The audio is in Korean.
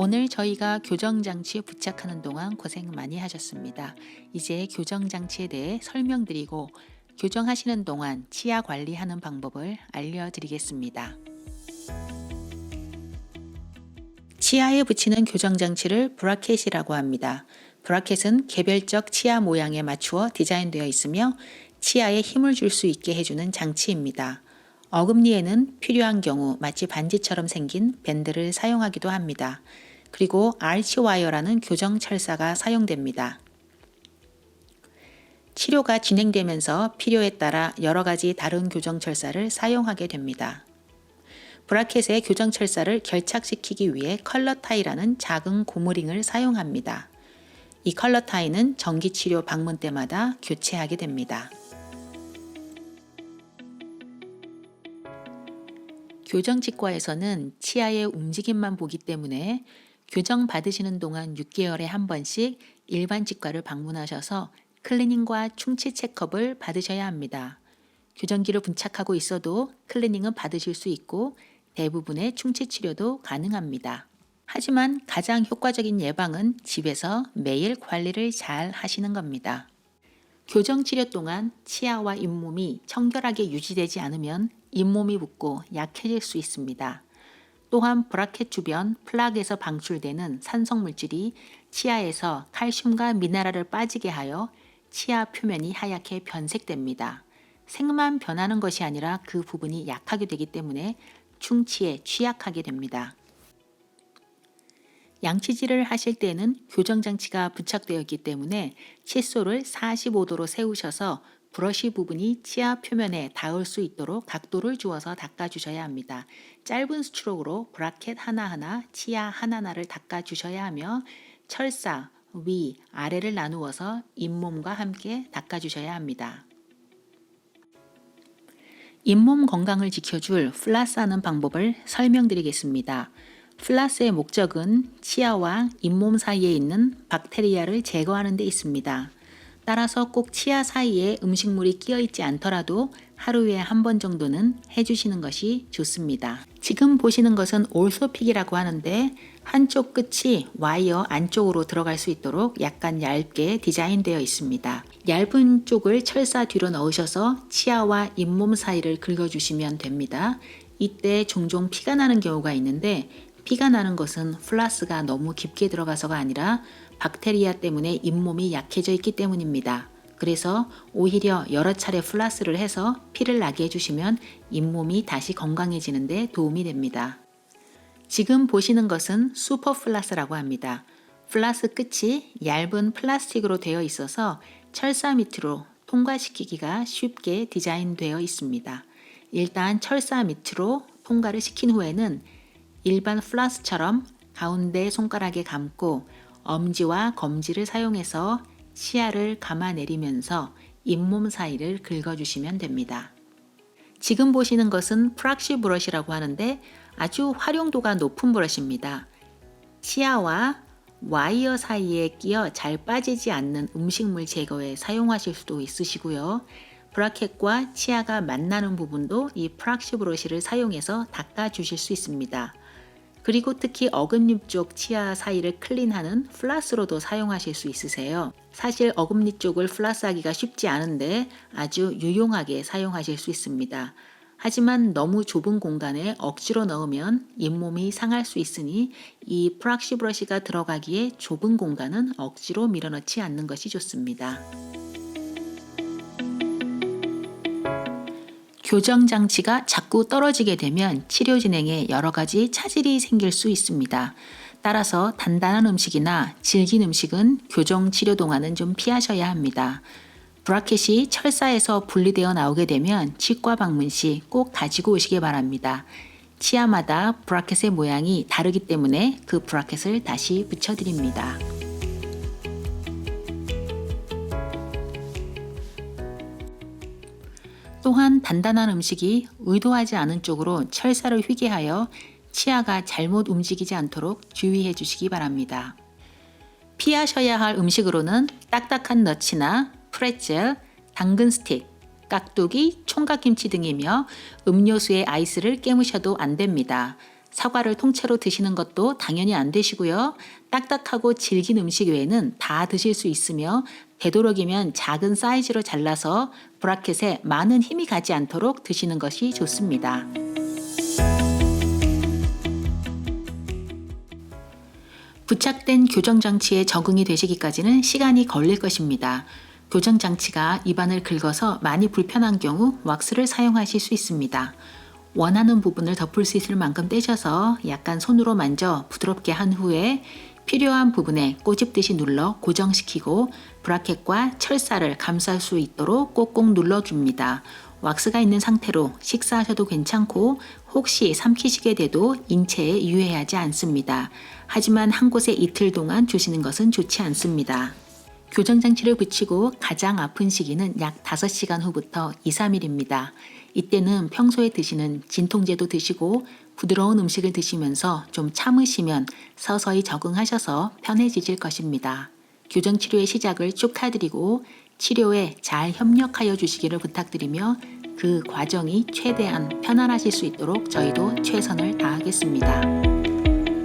오늘 저희가 교정장치에 부착하는 동안 고생 많이 하셨습니다. 이제 교정장치에 대해 설명드리고 교정하시는 동안 치아 관리하는 방법을 알려드리겠습니다. 치아에 붙이는 교정장치를 브라켓이라고 합니다. 브라켓은 개별적 치아 모양에 맞추어 디자인되어 있으며 치아에 힘을 줄 수 있게 해주는 장치입니다. 어금니에는 필요한 경우 마치 반지처럼 생긴 밴드를 사용하기도 합니다. 그리고 아치와이어라는 교정 철사가 사용됩니다. 치료가 진행되면서 필요에 따라 여러 가지 다른 교정 철사를 사용하게 됩니다. 브라켓의 교정 철사를 결착시키기 위해 컬러 타이라는 작은 고무링을 사용합니다. 이 컬러 타이는 정기 치료 방문 때마다 교체하게 됩니다. 교정치과에서는 치아의 움직임만 보기 때문에 교정 받으시는 동안 6개월에 한 번씩 일반 치과를 방문하셔서 클리닝과 충치 체크업을 받으셔야 합니다. 교정기를 부착하고 있어도 클리닝은 받으실 수 있고 대부분의 충치 치료도 가능합니다. 하지만 가장 효과적인 예방은 집에서 매일 관리를 잘 하시는 겁니다. 교정 치료 동안 치아와 잇몸이 청결하게 유지되지 않으면 잇몸이 붓고 약해질 수 있습니다. 또한 브라켓 주변 플락에서 방출되는 산성 물질이 치아에서 칼슘과 미네랄을 빠지게 하여 치아 표면이 하얗게 변색됩니다. 색만 변하는 것이 아니라 그 부분이 약하게 되기 때문에 충치에 취약하게 됩니다. 양치질을 하실 때는 교정장치가 부착되어 있기 때문에 칫솔을 45도로 세우셔서 브러쉬 부분이 치아 표면에 닿을 수 있도록 각도를 주어서 닦아주셔야 합니다. 짧은 스트로크로 브라켓 하나하나, 치아 하나하나를 닦아주셔야 하며 철사, 위, 아래를 나누어서 잇몸과 함께 닦아주셔야 합니다. 잇몸 건강을 지켜줄 플라스하는 방법을 설명드리겠습니다. 플라스의 목적은 치아와 잇몸 사이에 있는 박테리아를 제거하는 데 있습니다. 따라서 꼭 치아 사이에 음식물이 끼어 있지 않더라도 하루에 한 번 정도는 해주시는 것이 좋습니다. 지금 보시는 것은 올소픽이라고 하는데 한쪽 끝이 와이어 안쪽으로 들어갈 수 있도록 약간 얇게 디자인되어 있습니다. 얇은 쪽을 철사 뒤로 넣으셔서 치아와 잇몸 사이를 긁어주시면 됩니다. 이때 종종 피가 나는 경우가 있는데 피가 나는 것은 플라스가 너무 깊게 들어가서가 아니라 박테리아 때문에 잇몸이 약해져 있기 때문입니다. 그래서 오히려 여러 차례 플라스를 해서 피를 나게 해주시면 잇몸이 다시 건강해지는 데 도움이 됩니다. 지금 보시는 것은 슈퍼 플라스라고 합니다. 플라스 끝이 얇은 플라스틱으로 되어 있어서 철사 밑으로 통과시키기가 쉽게 디자인되어 있습니다. 일단 철사 밑으로 통과를 시킨 후에는 일반 플라스처럼 가운데 손가락에 감고 엄지와 검지를 사용해서 치아를 감아내리면서 잇몸 사이를 긁어주시면 됩니다. 지금 보시는 것은 프락시 브러쉬라고 하는데 아주 활용도가 높은 브러쉬입니다. 치아와 와이어 사이에 끼어 잘 빠지지 않는 음식물 제거에 사용하실 수도 있으시고요. 브라켓과 치아가 만나는 부분도 이 프락시 브러쉬를 사용해서 닦아주실 수 있습니다. 그리고 특히 어금니 쪽 치아 사이를 클린하는 플라스로도 사용하실 수 있으세요. 사실 어금니 쪽을 플라스하기가 쉽지 않은데 아주 유용하게 사용하실 수 있습니다. 하지만 너무 좁은 공간에 억지로 넣으면 잇몸이 상할 수 있으니 이 프락시 브러쉬가 들어가기에 좁은 공간은 억지로 밀어넣지 않는 것이 좋습니다. 교정 장치가 자꾸 떨어지게 되면 치료 진행에 여러 가지 차질이 생길 수 있습니다. 따라서 단단한 음식이나 질긴 음식은 교정 치료 동안은 좀 피하셔야 합니다. 브라켓이 철사에서 분리되어 나오게 되면 치과 방문 시 꼭 가지고 오시기 바랍니다. 치아마다 브라켓의 모양이 다르기 때문에 그 브라켓을 다시 붙여드립니다. 또한 단단한 음식이 의도하지 않은 쪽으로 철사를 휘게 하여 치아가 잘못 움직이지 않도록 주의해 주시기 바랍니다. 피하셔야 할 음식으로는 딱딱한 너츠나 프레첼, 당근 스틱, 깍두기, 총각김치 등이며 음료수에 아이스를 깨무셔도 안 됩니다. 사과를 통째로 드시는 것도 당연히 안 되시고요. 딱딱하고 질긴 음식 외에는 다 드실 수 있으며 되도록이면 작은 사이즈로 잘라서 브라켓에 많은 힘이 가지 않도록 드시는 것이 좋습니다. 부착된 교정장치에 적응이 되시기까지는 시간이 걸릴 것입니다. 교정장치가 입안을 긁어서 많이 불편한 경우 왁스를 사용하실 수 있습니다. 원하는 부분을 덮을 수 있을 만큼 떼셔서 약간 손으로 만져 부드럽게 한 후에 필요한 부분에 꼬집듯이 눌러 고정시키고 브라켓과 철사를 감쌀 수 있도록 꼭꼭 눌러줍니다. 왁스가 있는 상태로 식사하셔도 괜찮고 혹시 삼키시게 돼도 인체에 유해하지 않습니다. 하지만 한 곳에 이틀 동안 두시는 것은 좋지 않습니다. 교정장치를 붙이고 가장 아픈 시기는 약 5시간 후부터 2, 3일입니다. 이때는 평소에 드시는 진통제도 드시고 부드러운 음식을 드시면서 좀 참으시면 서서히 적응하셔서 편해지실 것입니다. 교정치료의 시작을 축하드리고 치료에 잘 협력하여 주시기를 부탁드리며 그 과정이 최대한 편안하실 수 있도록 저희도 최선을 다하겠습니다.